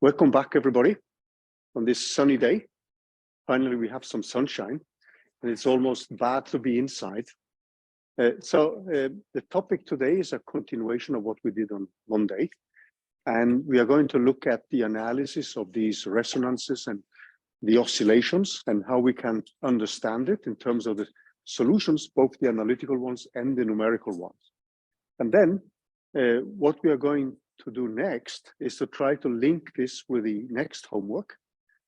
Welcome back, everybody, on this sunny day. Finally, we have some sunshine, and it's almost bad to be inside. The topic today is a continuation of what we did on Monday, and we are going to look at the analysis of these resonances and the oscillations and how we can understand it in terms of the solutions, both the analytical ones and the numerical ones. And then what we are going to do next is to try to link this with the next homework.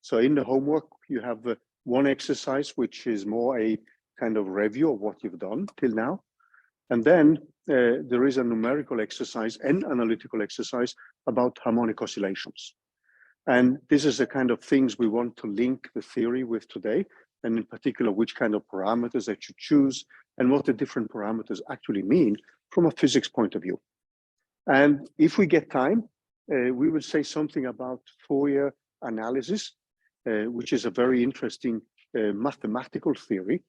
So in the homework, you have one exercise, which is more a kind of review of what you've done till now. And then there is a numerical exercise and analytical exercise about harmonic oscillations. And this is the kind of things we want to link the theory with today, and in particular, which kind of parameters I should choose and what the different parameters actually mean from a physics point of view. And if we get time, we will say something about Fourier analysis, which is a very interesting mathematical theory,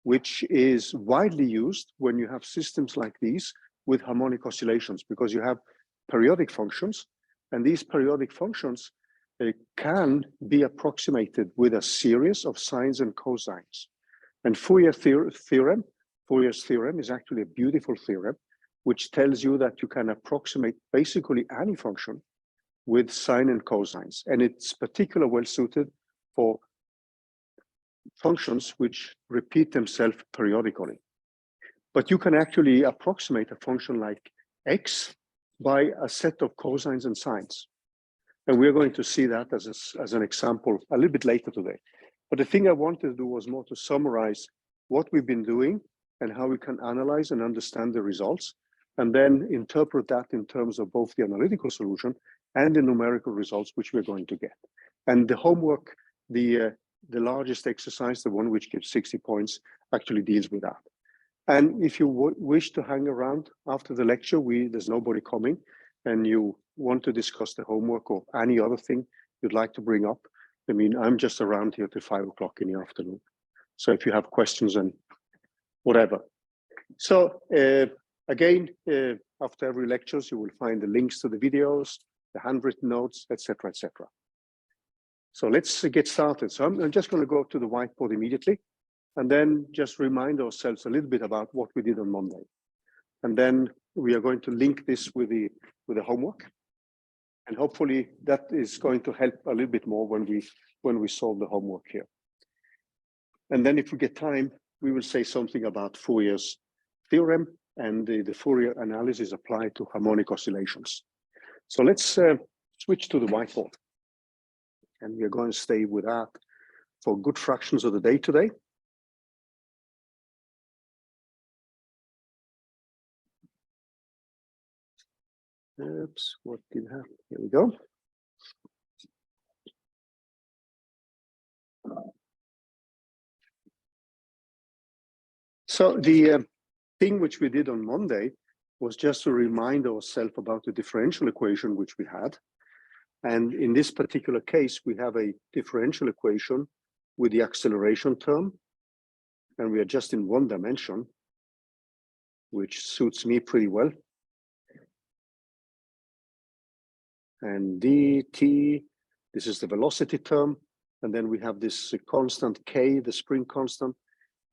which is widely used when you have systems like these with harmonic oscillations, because you have periodic functions, and these periodic functions can be approximated with a series of sines and cosines. And Fourier's theorem is actually a beautiful theorem, which tells you that you can approximate basically any function with sine and cosines. And it's particularly well suited for functions which repeat themselves periodically. But you can actually approximate a function like x by a set of cosines and sines. And we're going to see that as an example a little bit later today. But the thing I wanted to do was more to summarize what we've been doing and how we can analyze and understand the results, and then interpret that in terms of both the analytical solution and the numerical results which we're going to get. And the homework, the largest exercise, the one which gives 60 points, actually deals with that. And if you wish to hang around after the lecture, there's nobody coming, and you want to discuss the homework or any other thing you'd like to bring up, I mean, I'm just around here till 5 o'clock in the afternoon. So if you have questions and whatever. So again, after every lectures, you will find the links to the videos, the handwritten notes, etc., etc. So let's get started. So I'm just going to go to the whiteboard immediately, and then just remind ourselves a little bit about what we did on Monday. And then we are going to link this with the homework. And hopefully that is going to help a little bit more when we solve the homework here. And then if we get time, we will say something about Fourier's theorem and the Fourier analysis applied to harmonic oscillations. So let's switch to the whiteboard. And we're going to stay with that for good fractions of the day today. Oops, what did happen? Here we go. So the thing which we did on Monday was just to remind ourselves about the differential equation which we had. And in this particular case, we have a differential equation with the acceleration term, and we are just in one dimension, which suits me pretty well. And dt, this is the velocity term, and then we have this constant k, the spring constant,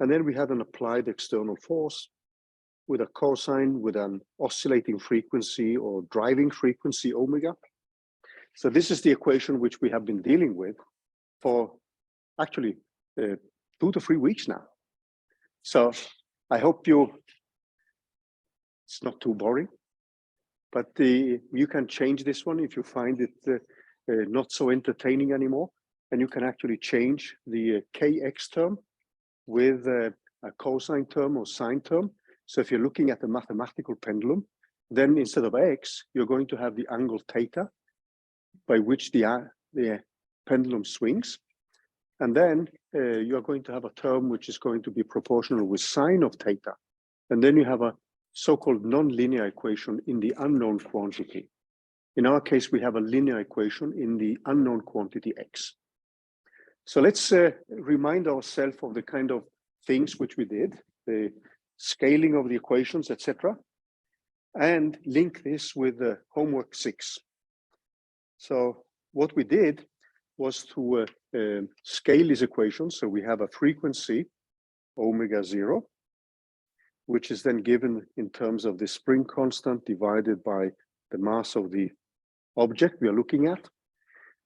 and then we have an applied external force with a cosine with an oscillating frequency or driving frequency omega. So this is the equation which we have been dealing with for actually 2 to 3 weeks now. So I hope it's not too boring, but you can change this one if you find it not so entertaining anymore, and you can actually change the kx term with a cosine term or sine term. So if you're looking at the mathematical pendulum, then instead of x, you're going to have the angle theta by which the pendulum swings. And then you're going to have a term which is going to be proportional with sine of theta. And then you have a so-called non-linear equation in the unknown quantity. In our case, we have a linear equation in the unknown quantity x. So let's remind ourselves of the kind of things which we did, the scaling of the equations, etc., and link this with homework 6. So what we did was to scale these equations. So we have a frequency omega 0, which is then given in terms of the spring constant divided by the mass of the object we are looking at.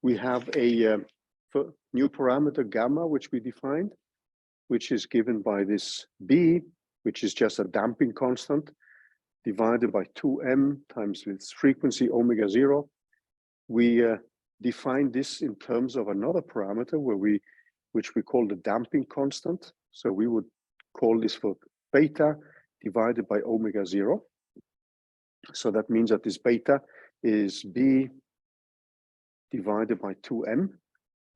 We have a new parameter gamma, which we defined, which is given by this B, which is just a damping constant, divided by 2m times its frequency omega 0. We define this in terms of another parameter which we call the damping constant. So we would call this for beta divided by omega 0. So that means that this beta is B divided by 2m.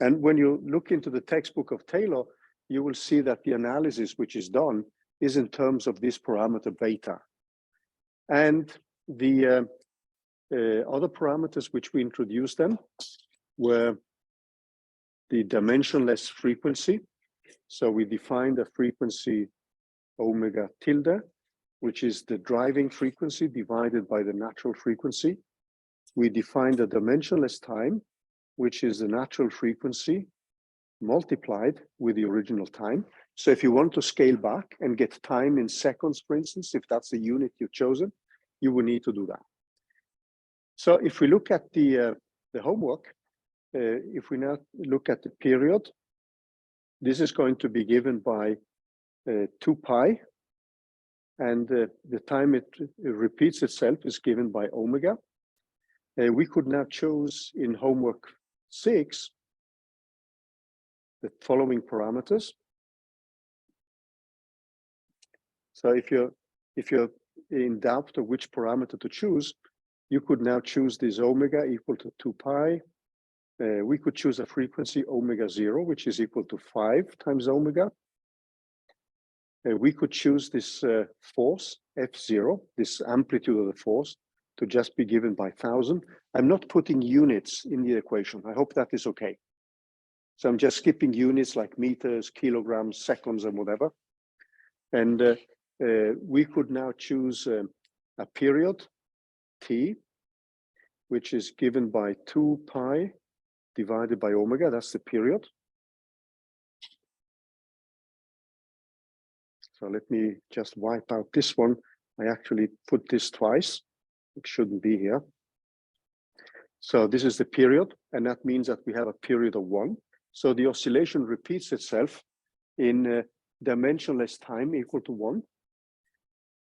And when you look into the textbook of Taylor, you will see that the analysis which is done is in terms of this parameter beta. And the other parameters which we introduced then were the dimensionless frequency. So we defined a frequency omega tilde, which is the driving frequency divided by the natural frequency. We defined a dimensionless time, which is the natural frequency multiplied with the original time. So if you want to scale back and get time in seconds, for instance, if that's the unit you've chosen, you will need to do that. So if we look at the homework, if we now look at the period, this is going to be given by 2 pi, and the time it repeats itself is given by omega. We could now choose in homework 6 the following parameters. So if you're in doubt of which parameter to choose, you could now choose this omega equal to 2 pi. We could choose a frequency omega 0, which is equal to 5 times omega. We could choose this force F0, this amplitude of the force, to just be given by 1,000. I'm not putting units in the equation. I hope that is okay. So I'm just skipping units like meters, kilograms, seconds, and whatever. And we could now choose a period, T, which is given by 2 pi divided by omega. That's the period. So let me just wipe out this one. I actually put this twice. It shouldn't be here. So this is the period, and that means that we have a period of 1. So the oscillation repeats itself in dimensionless time equal to 1.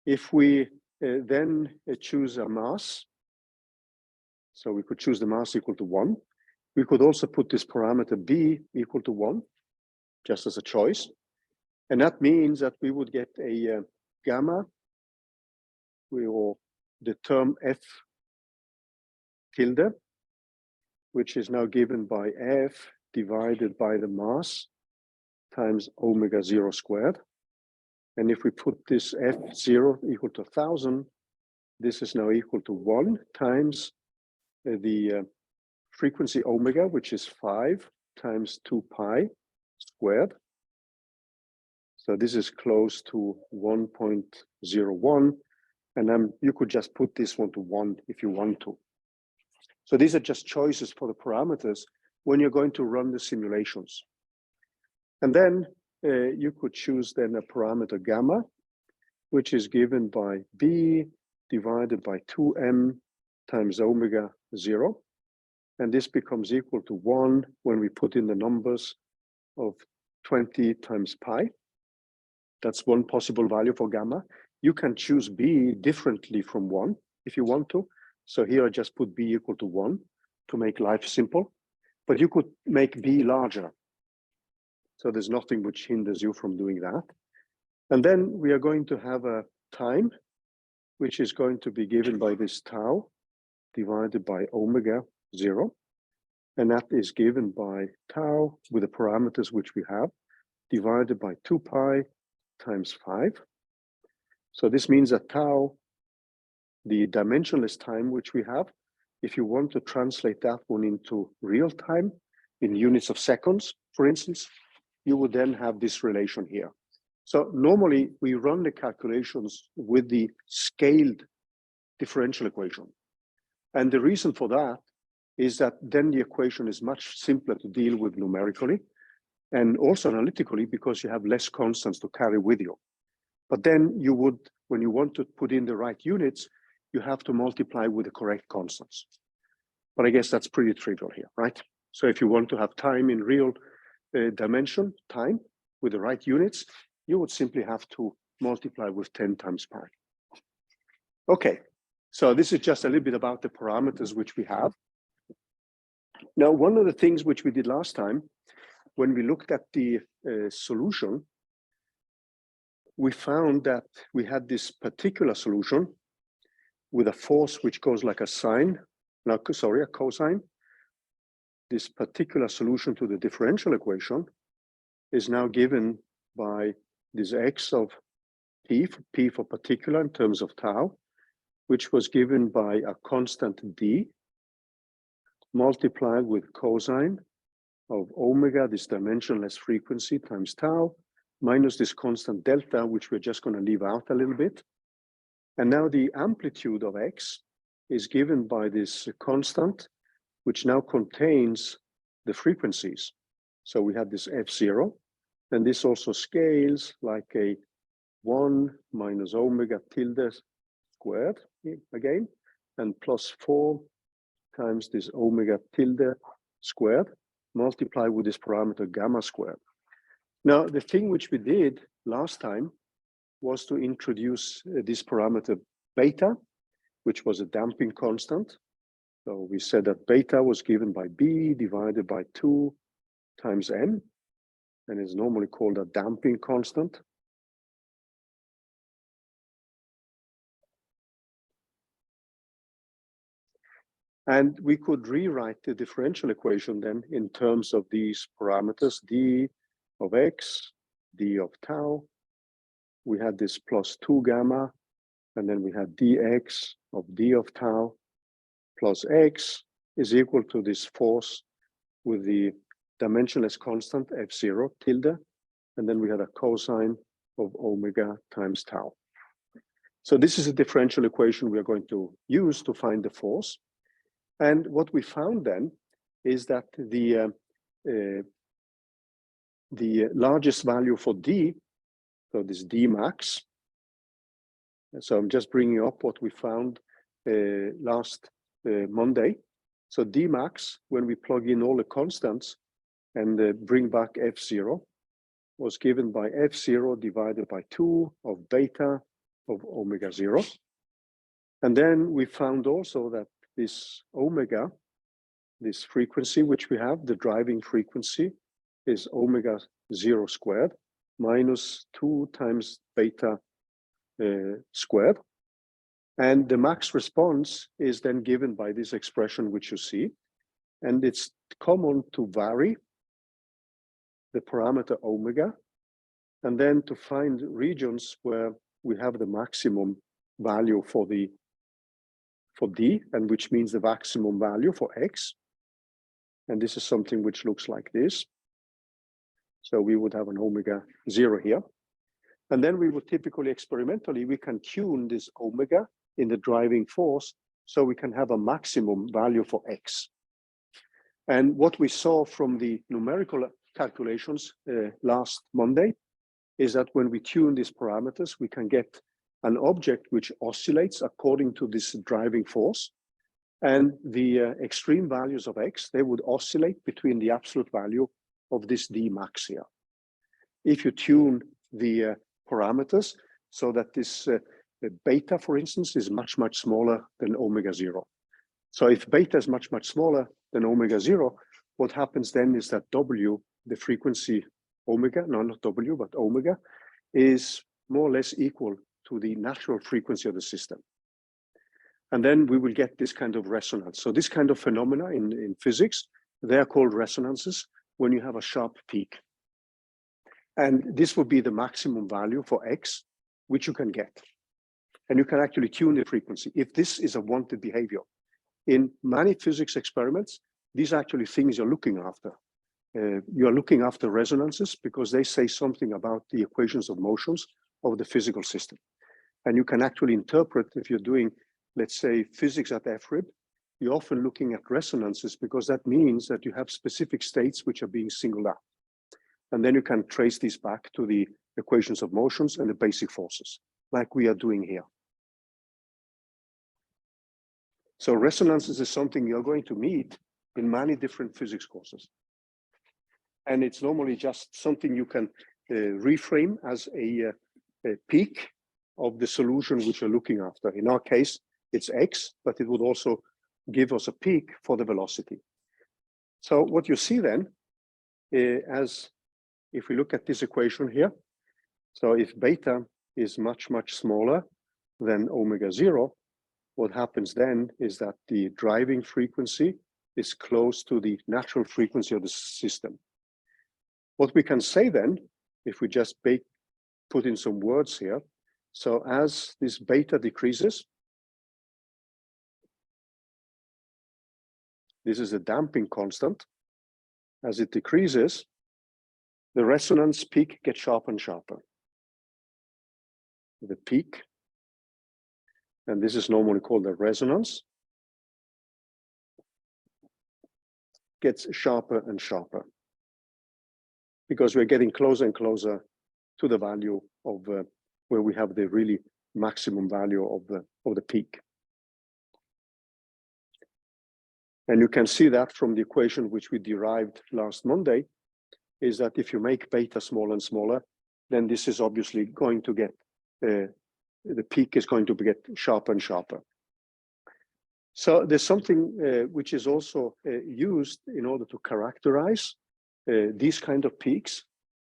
If we then choose a mass, so we could choose the mass equal to 1. We could also put this parameter B equal to 1, just as a choice. And that means that we would get a gamma, or the term F tilde, which is now given by F divided by the mass times omega 0 squared. And if we put this F0 equal to 1,000, this is now equal to 1 times the frequency omega, which is 5 times 2 pi squared. So this is close to 1.01. And you could just put this one to 1 if you want to. So these are just choices for the parameters when you're going to run the simulations. And then you could choose then a parameter gamma, which is given by B divided by 2m times omega 0. And this becomes equal to 1 when we put in the numbers of 20 times pi. That's one possible value for gamma. You can choose B differently from 1 if you want to. So here I just put B equal to 1 to make life simple. But you could make B larger. So there's nothing which hinders you from doing that. And then we are going to have a time, which is going to be given by this tau divided by omega 0. And that is given by tau with the parameters which we have, divided by 2 pi times 5. So this means that tau, the dimensionless time which we have, if you want to translate that one into real time in units of seconds, for instance, you would then have this relation here. So normally we run the calculations with the scaled differential equation. And the reason for that is that then the equation is much simpler to deal with numerically and also analytically because you have less constants to carry with you. But then you would, when you want to put in the right units, you have to multiply with the correct constants. But I guess that's pretty trivial here, right? So if you want to have time in real dimension, time, with the right units, you would simply have to multiply with 10 times pi. Okay, so this is just a little bit about the parameters which we have. Now, one of the things which we did last time, when we looked at the solution, we found that we had this particular solution with a force which goes like a sine, no, sorry, a cosine. This particular solution to the differential equation is now given by this x of p for particular in terms of tau, which was given by a constant d multiplied with cosine of omega, this dimensionless frequency, times tau, minus this constant delta, which we're just going to leave out a little bit. And now the amplitude of x is given by this constant, which now contains the frequencies. So we have this f0, and this also scales like a 1 minus omega tilde squared again, and plus 4 times this omega tilde squared, multiplied with this parameter gamma squared. Now, the thing which we did last time was to introduce this parameter beta, which was a damping constant. So we said that beta was given by b divided by 2 times n, and is normally called a damping constant. And we could rewrite the differential equation then in terms of these parameters, d of x, d of tau. We had this plus 2 gamma, and then we had dx of d of tau plus x is equal to this force with the dimensionless constant f0 tilde, and then we had a cosine of omega times tau. So this is a differential equation we are going to use to find the force. And what we found then is that the largest value for d, so this d max, so I'm just bringing up what we found last Monday. So d max, when we plug in all the constants and bring back f0, was given by f0 divided by 2 of beta of omega 0. And then we found also that this omega, this frequency which we have, the driving frequency, is omega 0 squared minus 2 times beta squared. And the max response is then given by this expression which you see. And it's common to vary the parameter omega, and then to find regions where we have the maximum value for d, and which means the maximum value for x. And this is something which looks like this. So we would have an omega 0 here. And then we would typically experimentally, we can tune this omega in the driving force so we can have a maximum value for x. And what we saw from the numerical calculations last Monday is that when we tune these parameters, we can get an object which oscillates according to this driving force. And the extreme values of x, they would oscillate between the absolute value of this d max here. If you tune the parameters so that this beta, for instance, is much, much smaller than omega 0. So if beta is much, much smaller than omega 0, what happens then is that w, the frequency omega, no, not w, but omega, is more or less equal to the natural frequency of the system. And then we will get this kind of resonance. So this kind of phenomena in physics, they are called resonances when you have a sharp peak. And this will be the maximum value for x, which you can get. And you can actually tune the frequency if this is a wanted behavior. In many physics experiments, these are actually things you're looking after. You're looking after resonances because they say something about the equations of motions of the physical system. And you can actually interpret, if you're doing, let's say, physics at FRIB, you're often looking at resonances because that means that you have specific states which are being singled out. And then you can trace these back to the equations of motions and the basic forces, like we are doing here. So resonances is something you're going to meet in many different physics courses. And it's normally just something you can reframe as a peak of the solution which you're looking after. In our case, it's x, but it would also give us a peak for the velocity. So what you see then, as if we look at this equation here, so if beta is much, much smaller than omega 0, what happens then is that the driving frequency is close to the natural frequency of the system. What we can say then, if we just put in some words here, so as this beta decreases, this is a damping constant, as it decreases, the resonance peak gets sharper and sharper. The peak, and this is normally called the resonance, gets sharper and sharper because we're getting closer and closer to the value of where we have the really maximum value of the peak. And you can see that from the equation which we derived last Monday, is that if you make beta smaller and smaller, then this is obviously going to get, the peak is going to get sharper and sharper. So there's something which is also used in order to characterize these kind of peaks.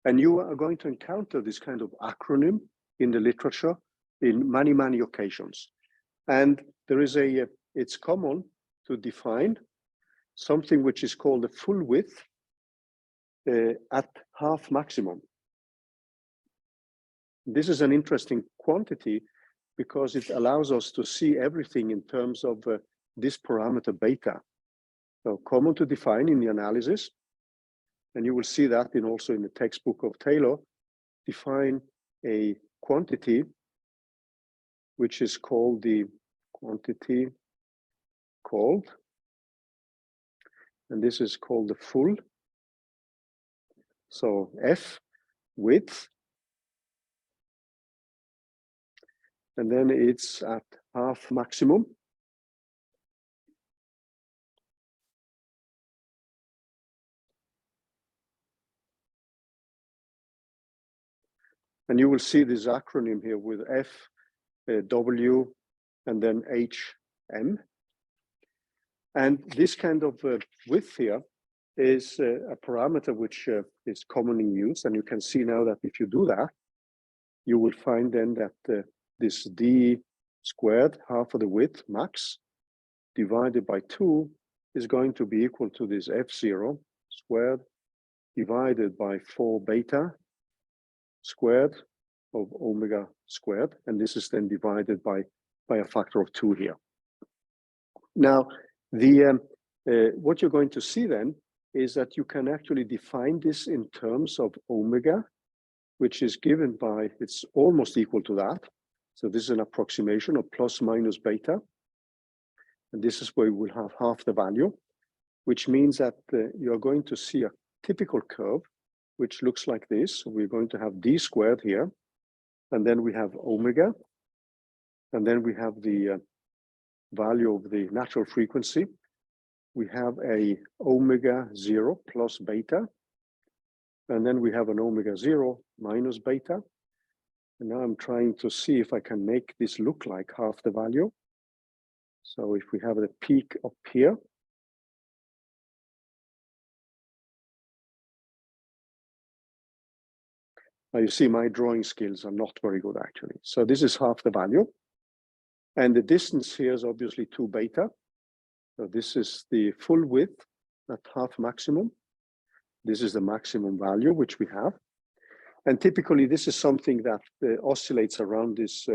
And you are going to encounter this kind of acronym in the literature in many, many occasions. And there is it's common to define something which is called the full width at half maximum. This is an interesting quantity because it allows us to see everything in terms of this parameter beta. So common to define in the analysis, and you will see that also in the textbook of Taylor, define a quantity which is called the quantity called, and this is called the full. So F width, and then it's at half maximum. And you will see this acronym here with F, W, and then H, M. And this kind of width here is a parameter which is commonly used. And you can see now that if you do that, you will find then that this D squared, half of the width, max, divided by 2 is going to be equal to this F0 squared divided by 4 beta squared of omega squared, and this is then divided by a factor of 2 here. Now, what you're going to see then is that you can actually define this in terms of omega, which is given by, it's almost equal to that. So this is an approximation of plus minus beta, and this is where we will have half the value, which means that you're going to see a typical curve which looks like this. So we're going to have D squared here, and then we have omega, and then we have the value of the natural frequency. We have a omega 0 plus beta, and then we have an omega 0 minus beta. And now I'm trying to see if I can make this look like half the value. So if we have the peak up here, now you see my drawing skills are not very good actually. So this is half the value. And the distance here is obviously 2 beta. So this is the full width at half maximum. This is the maximum value which we have. And typically this is something that oscillates around this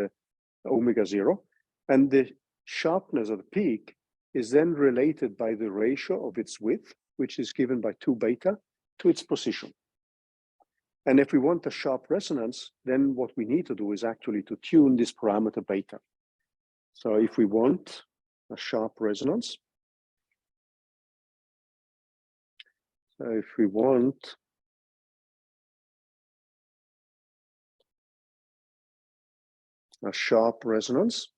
omega 0. And the sharpness of the peak is then related by the ratio of its width, which is given by 2 beta, to its position. And if we want a sharp resonance, then what we need to do is actually to tune this parameter beta. So if we want a sharp resonance, if we want a sharp resonance,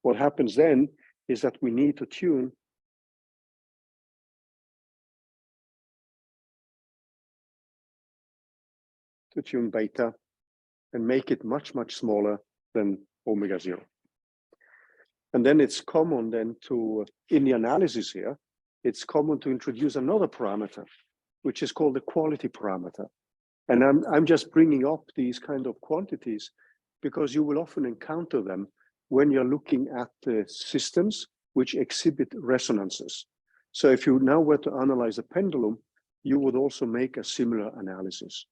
what happens then is that we need to tune beta and make it much, much smaller than omega 0. And then it's common then to, in the analysis here, it's common to introduce another parameter, which is called the quality parameter. And I'm just bringing up these kind of quantities because you will often encounter them when you're looking at systems which exhibit resonances. So if you now were to analyze a pendulum, you would also make a similar analysis.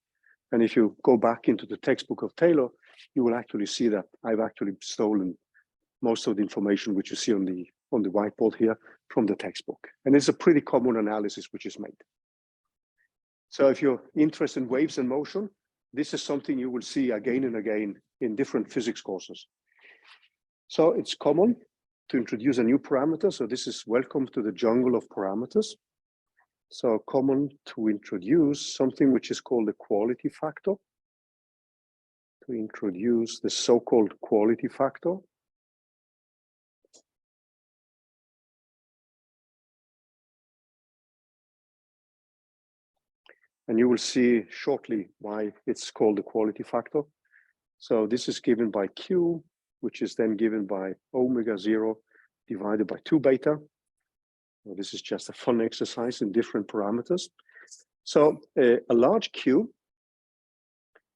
And if you go back into the textbook of Taylor, you will actually see that I've actually stolen most of the information which you see on the whiteboard here from the textbook. And it's a pretty common analysis which is made. So if you're interested in waves and motion, this is something you will see again and again in different physics courses. So it's common to introduce a new parameter. So this is welcome to the jungle of parameters. So common to introduce something which is called the quality factor. To introduce the so-called quality factor. And you will see shortly why it's called the quality factor. So this is given by Q, which is then given by omega 0 divided by 2 beta. So this is just a fun exercise in different parameters. So a large Q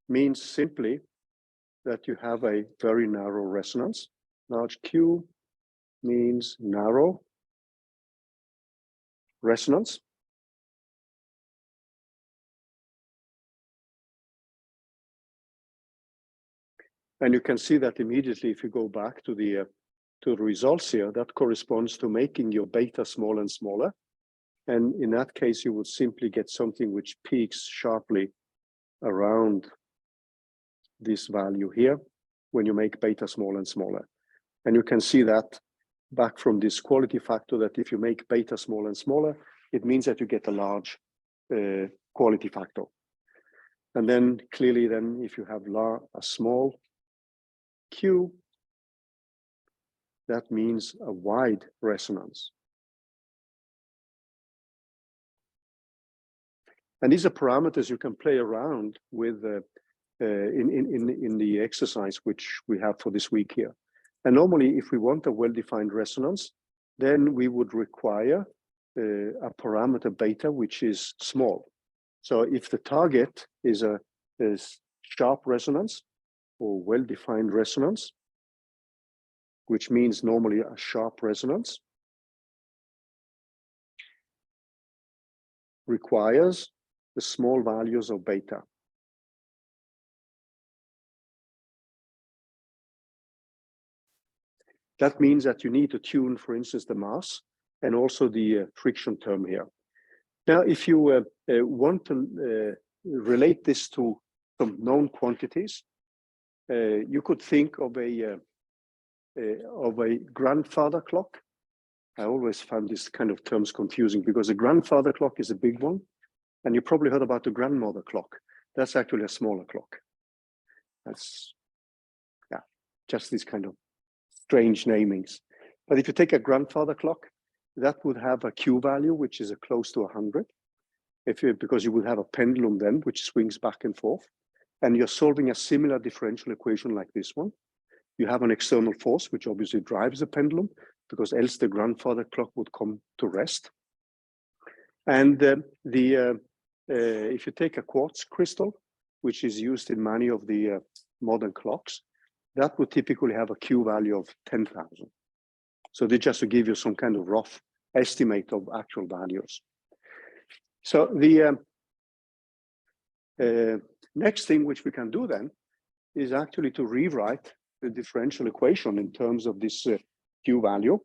means simply that you have a very narrow resonance. Large Q means narrow resonance. And you can see that immediately if you go back to the results here, that corresponds to making your beta smaller and smaller. And in that case, you would simply get something which peaks sharply around this value here when you make beta smaller and smaller. And you can see that back from this quality factor that if you make beta smaller and smaller, it means that you get a large quality factor. And then clearly then if you have a small Q, that means a wide resonance. And these are parameters you can play around with in the exercise which we have for this week here. And normally, if we want a well-defined resonance, then we would require a parameter beta which is small. So if the target is a sharp resonance or well-defined resonance, which means normally a sharp resonance, requires the small values of beta. That means that you need to tune, for instance, the mass and also the friction term here. Now, if you want to relate this to some known quantities, you could think of a grandfather clock. I always find this kind of terms confusing because a grandfather clock is a big one. And you probably heard about the grandmother clock. That's actually a smaller clock. That's, yeah, just these kind of strange namings. But if you take a grandfather clock, that would have a Q value, which is close to 100. Because you would have a pendulum then, which swings back and forth. And you're solving a similar differential equation like this one. You have an external force, which obviously drives the pendulum, because else the grandfather clock would come to rest. And if you take a quartz crystal, which is used in many of the modern clocks, that would typically have a Q value of 10,000. So this just to give you some kind of rough estimate of actual values. So the next thing which we can do then is actually to rewrite the differential equation in terms of this Q value.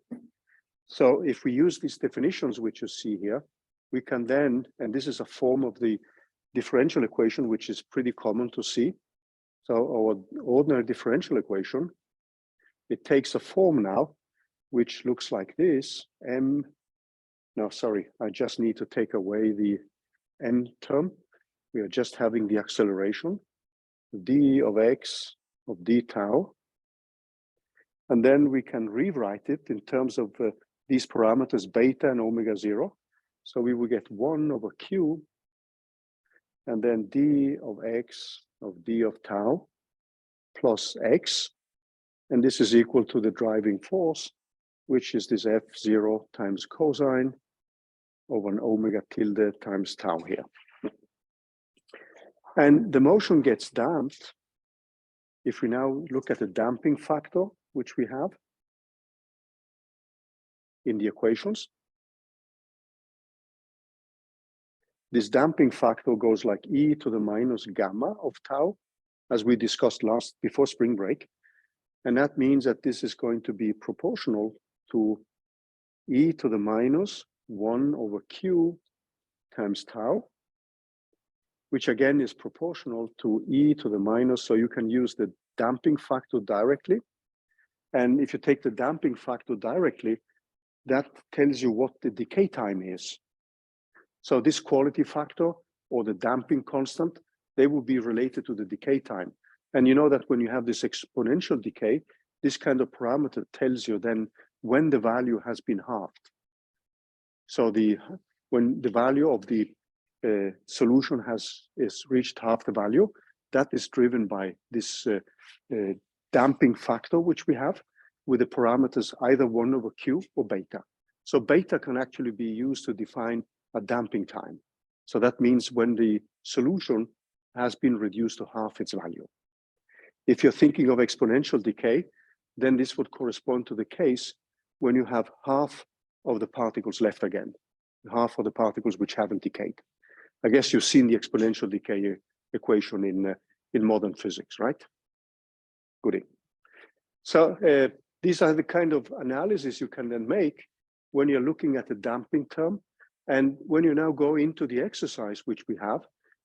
So if we use these definitions which you see here, we can then, and this is a form of the differential equation, which is pretty common to see. So our ordinary differential equation, it takes a form now which looks like this, no, sorry, I just need to take away the n term. We are just having the acceleration, d of x of d tau. And then we can rewrite it in terms of these parameters, beta and omega 0. So we will get 1 over q, and then d of x of d of tau plus x. And this is equal to the driving force, which is this f0 times cosine over an omega tilde times tau here. And the motion gets damped if we now look at the damping factor, which we have in the equations. This damping factor goes like e to the minus gamma of tau, as we discussed before spring break. And that means that this is going to be proportional to e to the minus 1 over q times tau, which again is proportional to e to the minus, so you can use the damping factor directly. And if you take the damping factor directly, that tells you what the decay time is. So this quality factor or the damping constant, they will be related to the decay time. And you know that when you have this exponential decay, this kind of parameter tells you then when the value has been halved. So when the value of the solution is reached half the value, that is driven by this damping factor, which we have with the parameters either 1 over q or beta. So beta can actually be used to define a damping time. So that means when the solution has been reduced to half its value. If you're thinking of exponential decay, then this would correspond to the case when you have half of the particles left again, half of the particles which haven't decayed. I guess you've seen the exponential decay equation in modern physics, right? Goody. So these are the kind of analysis you can then make when you're looking at the damping term. And when you now go into the exercise, which we have,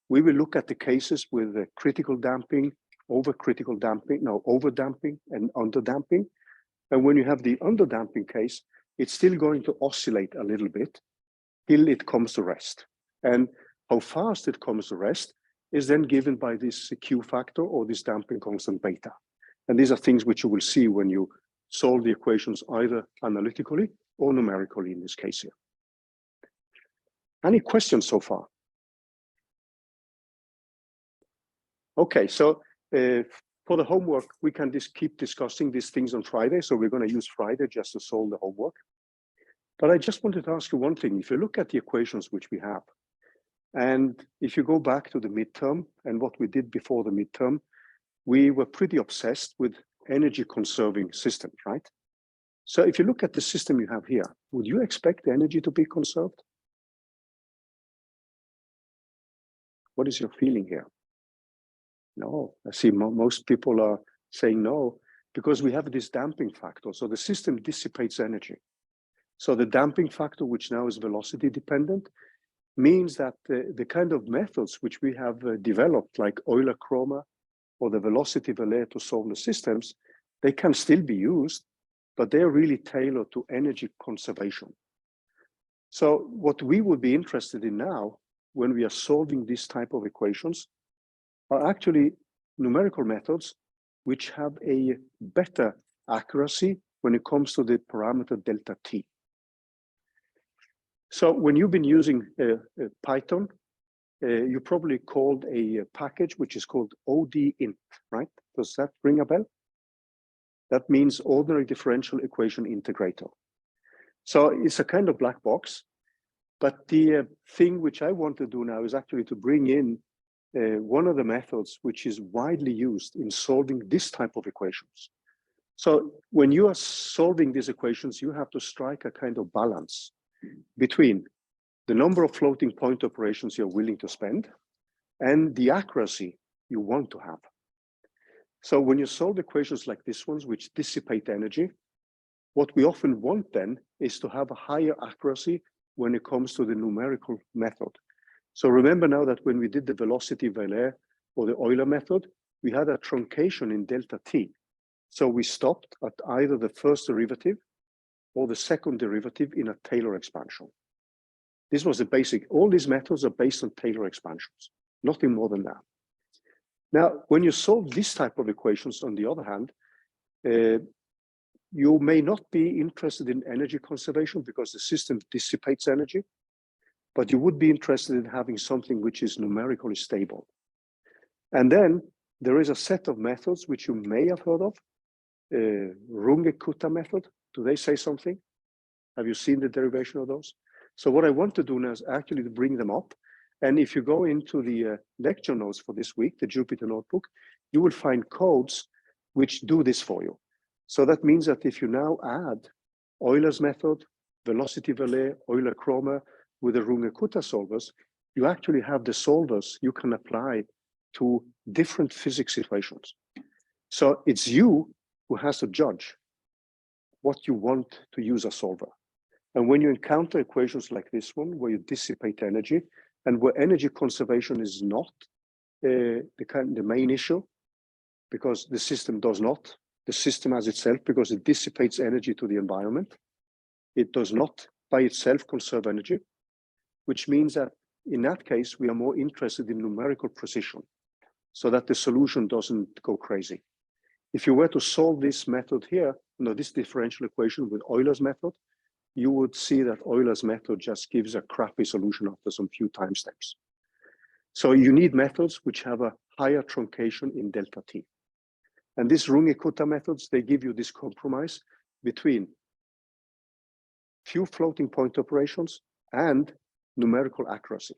we will look at the cases with the critical damping, overcritical damping, no, over damping and under damping. And when you have the under damping case, it's still going to oscillate a little bit till it comes to rest. And how fast it comes to rest is then given by this Q factor or this damping constant beta. And these are things which you will see when you solve the equations either analytically or numerically in this case here. Any questions so far? Okay, so for the homework, we can just keep discussing these things on Friday. So we're going to use Friday just to solve the homework. But I just wanted to ask you one thing. If you look at the equations which we have, and if you go back to the midterm and what we did before the midterm, we were pretty obsessed with energy conserving systems, right? So if you look at the system you have here, would you expect the energy to be conserved? What is your feeling here? No, I see most people are saying no, because we have this damping factor. So the system dissipates energy. So the damping factor, which now is velocity dependent, means that the kind of methods which we have developed, like Euler-Chroma or the velocity Valère to solve the systems, they can still be used, but they're really tailored to energy conservation. So what we would be interested in now, when we are solving this type of equations, are actually numerical methods which have a better accuracy when it comes to the parameter delta t. So when you've been using Python, you probably called a package which is called ODINT, right? Does that ring a bell? That means ordinary differential equation integrator. So it's a kind of black box, but the thing which I want to do now is actually to bring in one of the methods which is widely used in solving this type of equations. So when you are solving these equations, you have to strike a kind of balance between the number of floating point operations you're willing to spend and the accuracy you want to have. So when you solve equations like these ones, which dissipate energy, what we often want then is to have a higher accuracy when it comes to the numerical method. So remember now that when we did the velocity Valère or the Euler method, we had a truncation in delta t. So we stopped at either the first derivative or the second derivative in a Taylor expansion. This was the basic. All these methods are based on Taylor expansions, nothing more than that. Now, when you solve this type of equations, on the other hand, you may not be interested in energy conservation because the system dissipates energy, but you would be interested in having something which is numerically stable. And then there is a set of methods which you may have heard of, Runge-Kutta method. Do they say something? Have you seen the derivation of those? So what I want to do now is actually to bring them up. And if you go into the lecture notes for this week, the Jupyter Notebook, you will find codes which do this for you. So that means that if you now add Euler's method, velocity-Vallée, Euler-Kromer with the Runge-Kutta solvers, you actually have the solvers you can apply to different physics situations. So it's you who has to judge what you want to use a solver. And when you encounter equations like this one, where you dissipate energy, and where energy conservation is not the main issue, because the system does not, the system as itself, because it dissipates energy to the environment, it does not by itself conserve energy, which means that in that case, we are more interested in numerical precision so that the solution doesn't go crazy. If you were to solve this method here, this differential equation with Euler's method, you would see that Euler's method just gives a crappy solution after some few time steps. So you need methods which have a higher truncation in delta t. And these Runge-Kutta methods, they give you this compromise between few floating point operations and numerical accuracy.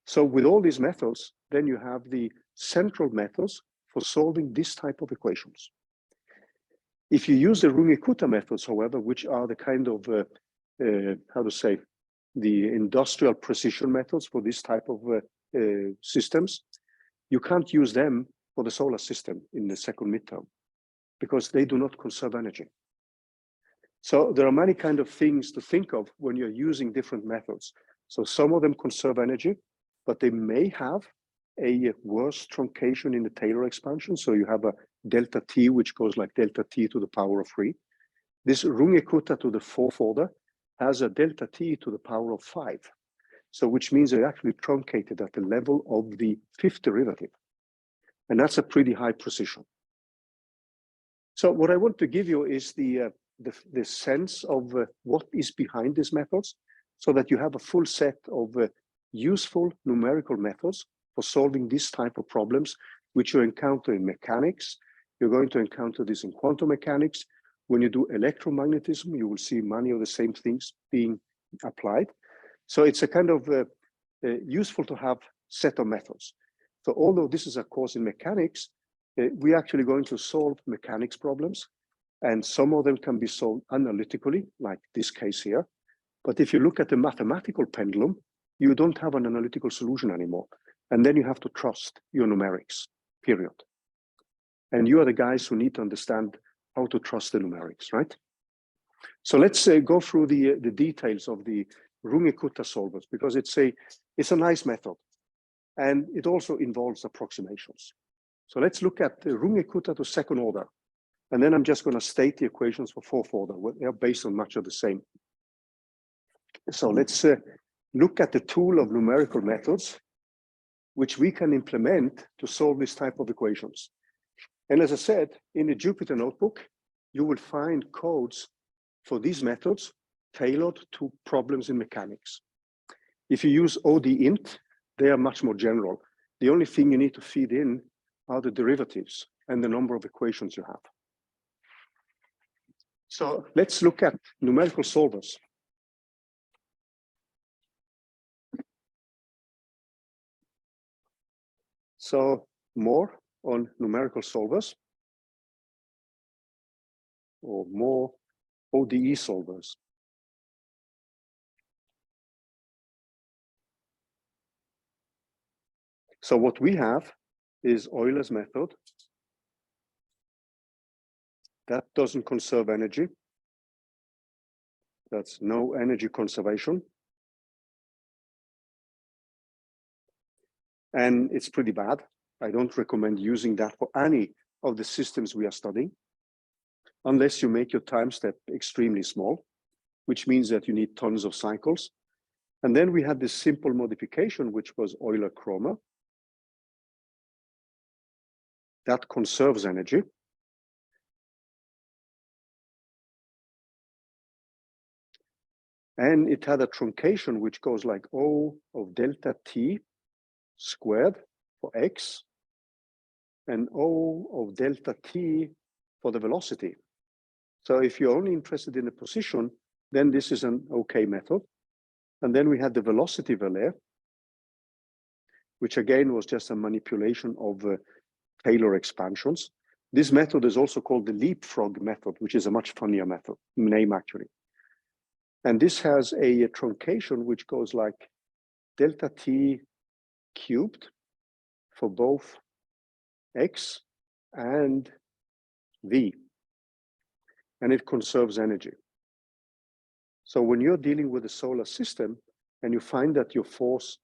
So with all these methods, then you have the central methods for solving this type of equations. If you use the Runge-Kutta methods, however, which are the kind of, the industrial precision methods for this type of systems, you can't use them for the solar system in the second midterm because they do not conserve energy. So there are many kind of things to think of when you're using different methods. So some of them conserve energy, but they may have a worse truncation in the Taylor expansion. So you have a delta t, which goes like delta t to the power of 3. This Runge-Kutta to the fourth order has a delta t to the power of 5. So which means they're actually truncated at the level of the fifth derivative. And that's a pretty high precision. So what I want to give you is the sense of what is behind these methods so that you have a full set of useful numerical methods for solving this type of problems, which you encounter in mechanics. You're going to encounter this in quantum mechanics. When you do electromagnetism, you will see many of the same things being applied. So it's a kind of useful to have set of methods. So although this is a course in mechanics, we're actually going to solve mechanics problems. And some of them can be solved analytically, like this case here. But if you look at the mathematical pendulum, you don't have an analytical solution anymore. And then you have to trust your numerics, period. And you are the guys who need to understand how to trust the numerics, right? So let's go through the details of the Runge-Kutta solvers, because it's a nice method. And it also involves approximations. So let's look at the Runge-Kutta to second order. And then I'm just going to state the equations for fourth order. They are based on much of the same. So let's look at the tool of numerical methods, which we can implement to solve this type of equations. And as I said, in the Jupyter Notebook, you will find codes for these methods tailored to problems in mechanics. If you use OD-int, they are much more general. The only thing you need to feed in are the derivatives and the number of equations you have. So let's look at numerical solvers. So more on numerical solvers, or more ODE solvers. So what we have is Euler's method. That doesn't conserve energy. That's no energy conservation. And it's pretty bad. I don't recommend using that for any of the systems we are studying. unless you make your time step extremely small, which means that you need tons of cycles. And then we had this simple modification, which was Euler-Chroma. That conserves energy. And it had a truncation which goes like O of delta t squared for x and O of delta t for the velocity. So if you're only interested in the position, then this is an okay method. And then we had the velocity Valère, which again was just a manipulation of Taylor expansions. This method is also called the leapfrog method, which is a much funnier method name actually. And this has a truncation which goes like delta t cubed for both x and v. And it conserves energy. So when you're dealing with a solar system and you find that your force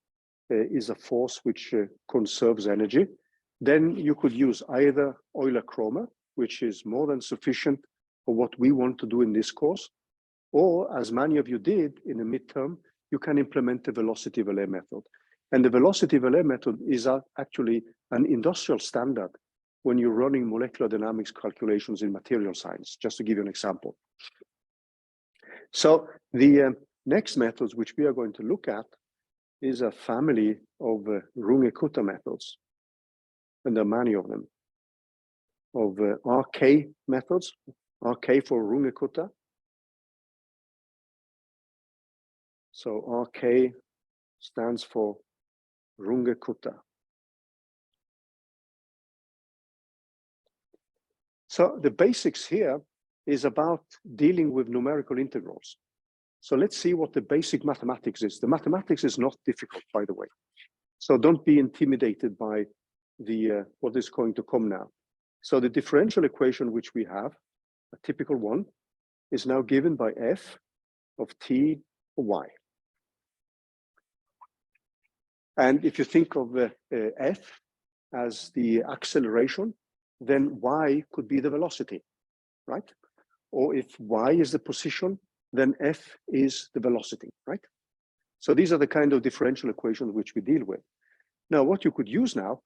is a force which conserves energy, then you could use either Euler-Chroma, which is more than sufficient for what we want to do in this course, or as many of you did in the midterm, you can implement the velocity Valère method. And the velocity Valère method is actually an industrial standard when you're running molecular dynamics calculations in material science, just to give you an example. So the next methods which we are going to look at is a family of Runge-Kutta methods. And there are many of them, of RK methods, RK for Runge-Kutta. So RK stands for Runge-Kutta. So the basics here is about dealing with numerical integrals. So let's see what the basic mathematics is. The mathematics is not difficult, by the way. So don't be intimidated by the what is going to come now. So the differential equation which we have, a typical one, is now given by f of t or y. And if you think of f as the acceleration, then y could be the velocity, right? Or if y is the position, then f is the velocity, right? So these are the kind of differential equations which we deal with. Now, what you could use now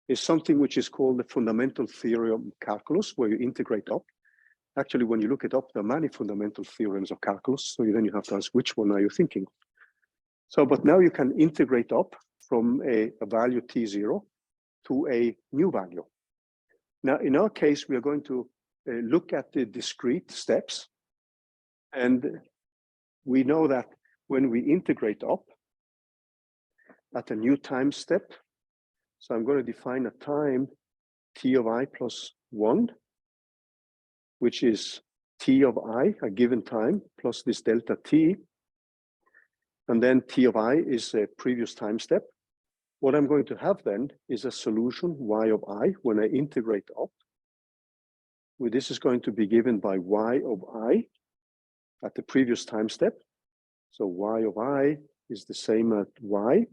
is something which is called the fundamental theorem of calculus, where you integrate up. Actually, when you look it up, there are many fundamental theorems of calculus. So then you have to ask, which one are you thinking of? So, but now you can integrate up from a value t0 to a new value. Now, in our case, we are going to look at the discrete steps. And we know that when we integrate up at a new time step, so I'm going to define a time t of I plus 1, which is t of I, a given time, plus this delta t. And then t of I is a previous time step. What I'm going to have then is a solution y of I when I integrate up. Well, this is going to be given by y of I at the previous time step. So y of I is the same as y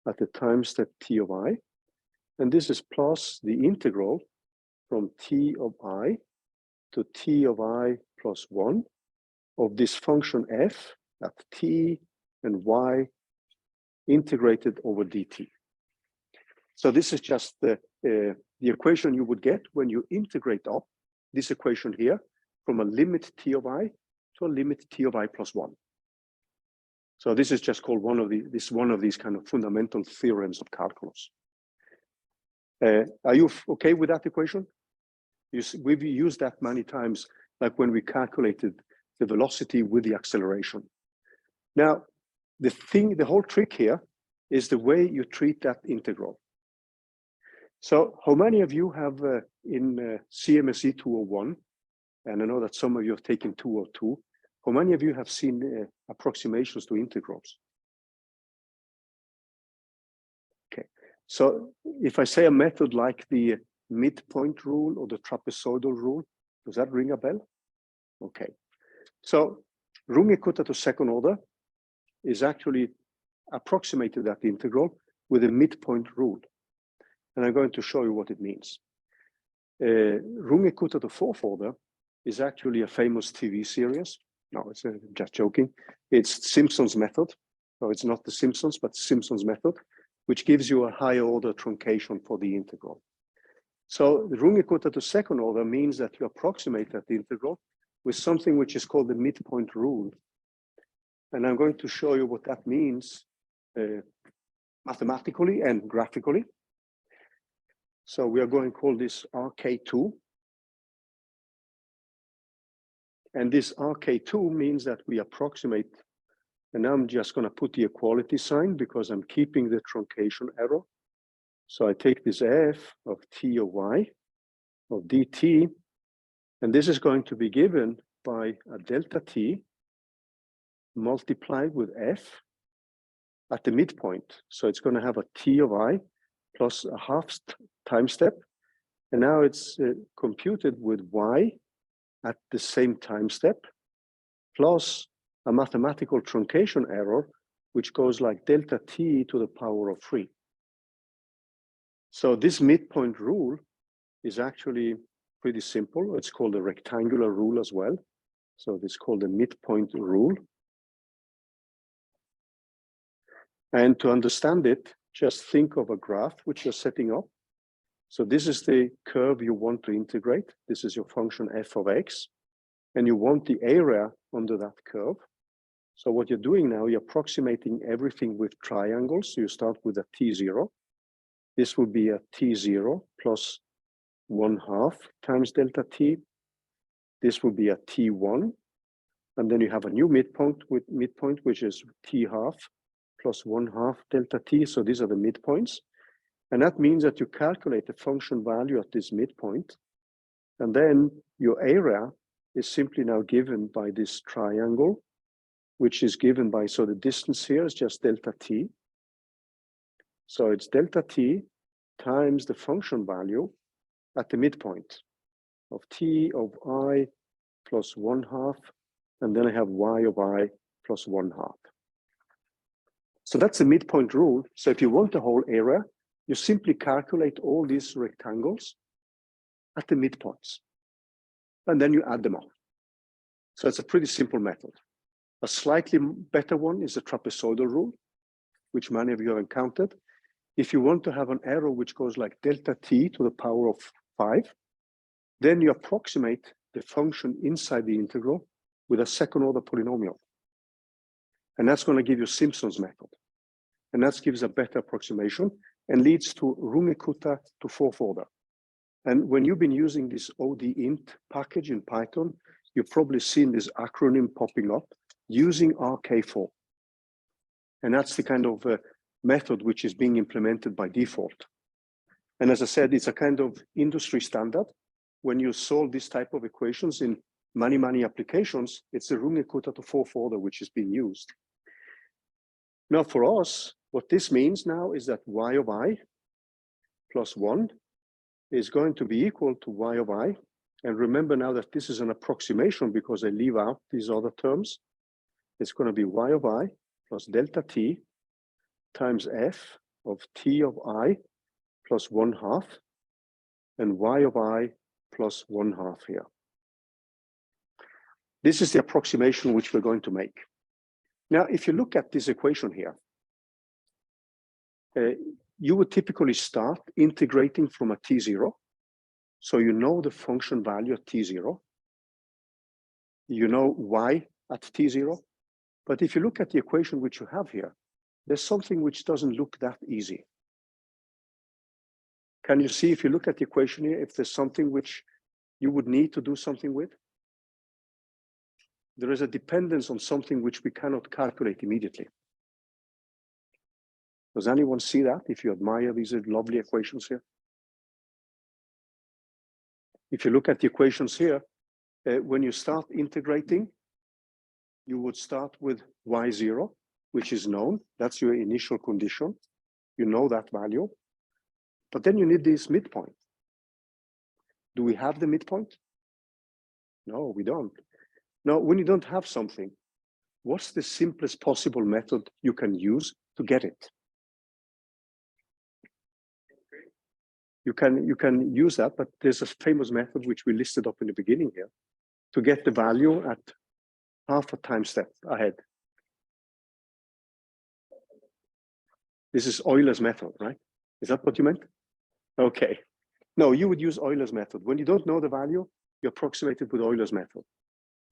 at the time step t of I. And this is plus the integral from t of I to t of I plus 1 of this function f at t and y integrated over dt. So this is just the equation you would get when you integrate up this equation here from a limit t of I to a limit t of I plus 1. So this is just called one of these kind of fundamental theorems of calculus. Are you okay with that equation? We've used that many times, like when we calculated the velocity with the acceleration. Now, the whole trick here is the way you treat that integral. So how many of you have in CMSE 201, and I know that some of you have taken 202, how many of you have seen approximations to integrals? Okay, so if I say a method like the midpoint rule or the trapezoidal rule, does that ring a bell? Okay, so Runge-Kutta to second order is actually approximated that integral with a midpoint rule. And I'm going to show you what it means. Runge-Kutta to fourth order is actually a famous TV series. No, it's just joking. It's Simpson's method. So it's not the Simpsons, but Simpson's method, which gives you a higher order truncation for the integral. So the Runge-Kutta to second order means that you approximate that integral with something which is called the midpoint rule. And I'm going to show you what that means mathematically and graphically. So we are going to call this RK2. And this RK2 means that we approximate, and I'm just going to put the equality sign because I'm keeping the truncation error. So I take this f of t of y of dt, and this is going to be given by a delta t multiplied with f at the midpoint. So it's going to have a t of I plus a half time step. And now it's computed with y at the same time step, plus a mathematical truncation error, which goes like delta t to the power of 3. So this midpoint rule is actually pretty simple. It's called a rectangular rule as well. So it's called the midpoint rule. And to understand it, just think of a graph which you're setting up. So this is the curve you want to integrate. This is your function f of x. And you want the area under that curve. So what you're doing now, you're approximating everything with triangles. So you start with a t0. This would be a t0 plus 1/2 times delta t. This would be a t1. And then you have a new midpoint, which is t half plus 1/2 delta t. So these are the midpoints. And that means that you calculate the function value at this midpoint. And then your area is simply now given by this triangle, which is given by, so the distance here is just delta t. So it's delta t times the function value at the midpoint of t of I plus 1/2, and then I have y of I plus 1/2. So that's the midpoint rule. So if you want the whole area, you simply calculate all these rectangles at the midpoints, and then you add them up. So it's a pretty simple method. A slightly better one is the trapezoidal rule, which many of you have encountered. If you want to have an error which goes like delta t to the power of 5, then you approximate the function inside the integral with a second order polynomial. And that's going to give you Simpson's method. And that gives a better approximation and leads to Runge-Kutta to fourth order. And when you've been using this ODINT package in Python, you've probably seen this acronym popping up using RK4. And that's the kind of method which is being implemented by default. And as I said, it's a kind of industry standard. When you solve this type of equations in many, many applications, it's the Runge-Kutta to fourth order which is being used. Now for us, what this means now is that y of I plus 1 is going to be equal to y of I. And remember now that this is an approximation because I leave out these other terms. It's going to be y of I plus delta t times f of t of I plus 1/2 and y of I plus 1/2 here. This is the approximation which we're going to make. Now, if you look at this equation here, you would typically start integrating from a t0. So you know the function value at t0. You know y at t0. But if you look at the equation which you have here, there's something which doesn't look that easy. Can you see, if you look at the equation here, if there's something which you would need to do something with? There is a dependence on something which we cannot calculate immediately. Does anyone see that, if you admire these lovely equations here? If you look at the equations here, when you start integrating, you would start with y0, which is known. That's your initial condition. You know that value. But then you need this midpoint. Do we have the midpoint? No, we don't. Now, when you don't have something, what's the simplest possible method you can use to get it? You can use that, but there's a famous method which we listed up in the beginning here. to get the value at half a time step ahead. This is Euler's method, right? Is that what you meant? Okay. No, you would use Euler's method. When you don't know the value, you approximate it with Euler's method.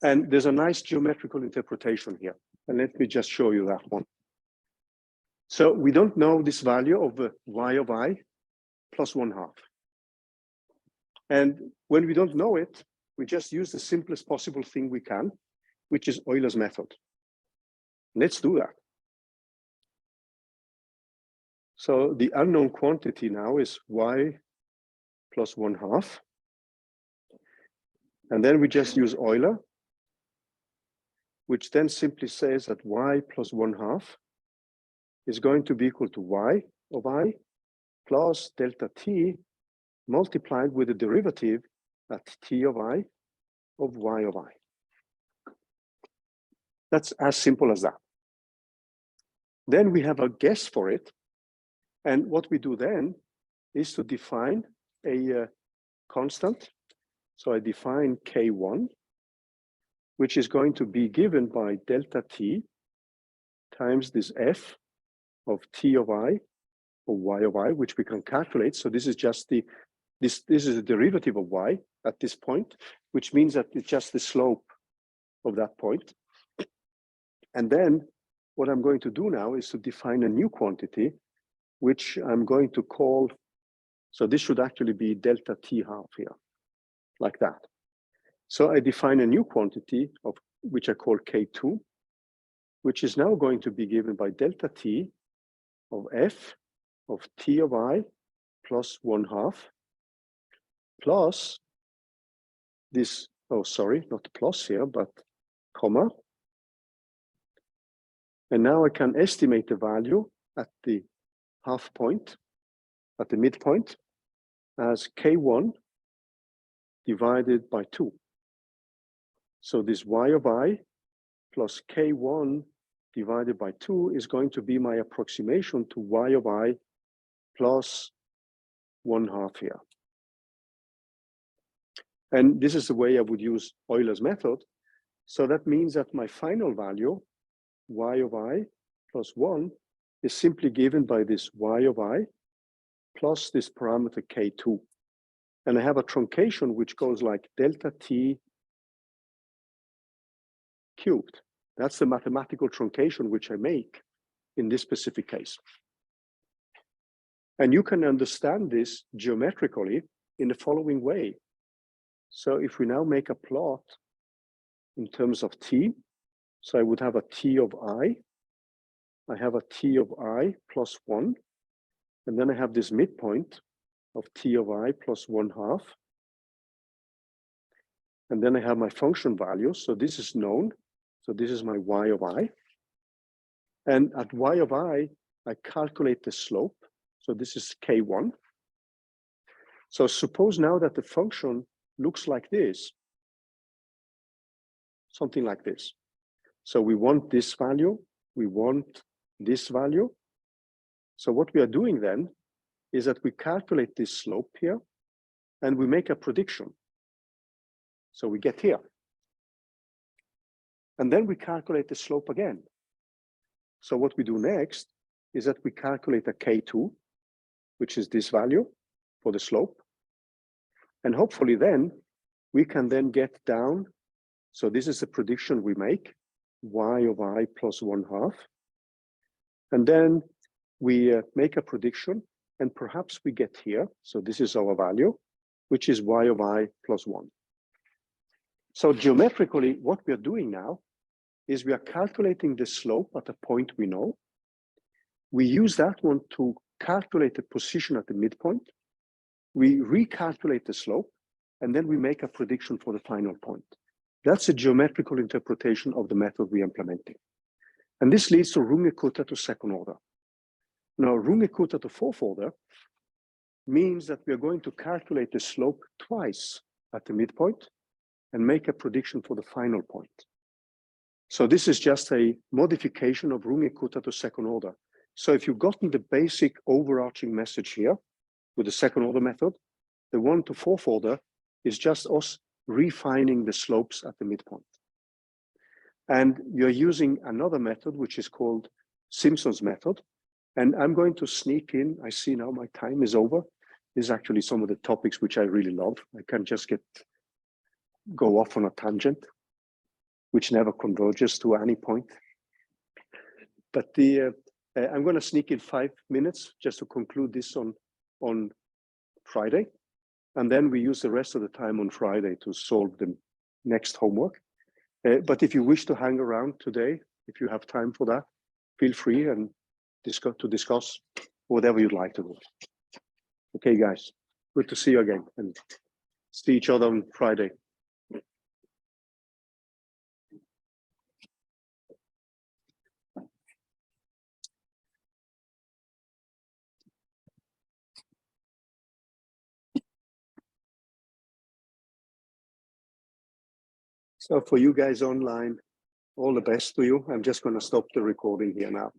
And there's a nice geometrical interpretation here. And let me just show you that one. So we don't know this value of y of I plus 1/2. And when we don't know it, we just use the simplest possible thing we can, which is Euler's method. Let's do that. So the unknown quantity now is y plus 1/2. And then we just use Euler, which then simply says that y plus 1/2 is going to be equal to y of I plus delta t multiplied with the derivative at t of I of y of I. That's as simple as that. Then we have a guess for it. And what we do then is to define a constant. So I define K1, which is going to be given by delta t times this f of t of I or y of I, which we can calculate. So this is just this is the derivative of y at this point, which means that it's just the slope of that point. And then what I'm going to do now is to define a new quantity, which I'm going to call, so this should actually be delta t half here, like that. So I define a new quantity of which I call K2, which is now going to be given by delta t of f of t of I plus 1/2 plus this, oh, sorry, not plus here, but comma. And now I can estimate the value at the half point, at the midpoint, as K1 divided by 2. So this y of I plus K1 divided by 2 is going to be my approximation to y of I plus 1/2 here. And this is the way I would use Euler's method. So that means that my final value, y of I plus 1, is simply given by this y of I plus this parameter K2. And I have a truncation which goes like delta t cubed. That's the mathematical truncation which I make in this specific case. And you can understand this geometrically in the following way. So if we now make a plot in terms of t, so I would have a t of I have a t of I plus 1, and then I have this midpoint of t of I plus 1/2. And then I have my function value. So this is known. So this is my y of I. And at y of I calculate the slope. So this is K1. So suppose now that the function looks like this, something like this. So we want this value, we want this value. So what we are doing then is that we calculate this slope here and we make a prediction. So we get here. And then we calculate the slope again. So what we do next is that we calculate a K2, which is this value for the slope. And hopefully then we can then get down. So this is the prediction we make, y of I plus 1/2. And then we make a prediction and perhaps we get here. So this is our value, which is y of I plus 1. So geometrically, what we are doing now is we are calculating the slope at a point we know. We use that one to calculate the position at the midpoint. We recalculate the slope, and then we make a prediction for the final point. That's a geometrical interpretation of the method we are implementing. And this leads to Runge-Kutta to second order. Now, Runge-Kutta to fourth order means that we are going to calculate the slope twice at the midpoint and make a prediction for the final point. So this is just a modification of Runge-Kutta to second order. So if you've gotten the basic overarching message here with the second order method, the 1 to 4th order is just us refining the slopes at the midpoint. And you're using another method, which is called Simpson's method. And I'm going to sneak in. I see now my time is over. This is actually some of the topics which I really love. I can just go off on a tangent, which never converges to any point. But I'm going to sneak in 5 minutes just to conclude this on Friday. And then we use the rest of the time on Friday to solve the next homework. But if you wish to hang around today, if you have time for that, feel free and discuss whatever you'd like to do. Okay, guys, good to see you again and see each other on Friday. So for you guys online, all the best to you. I'm just going to stop the recording here now.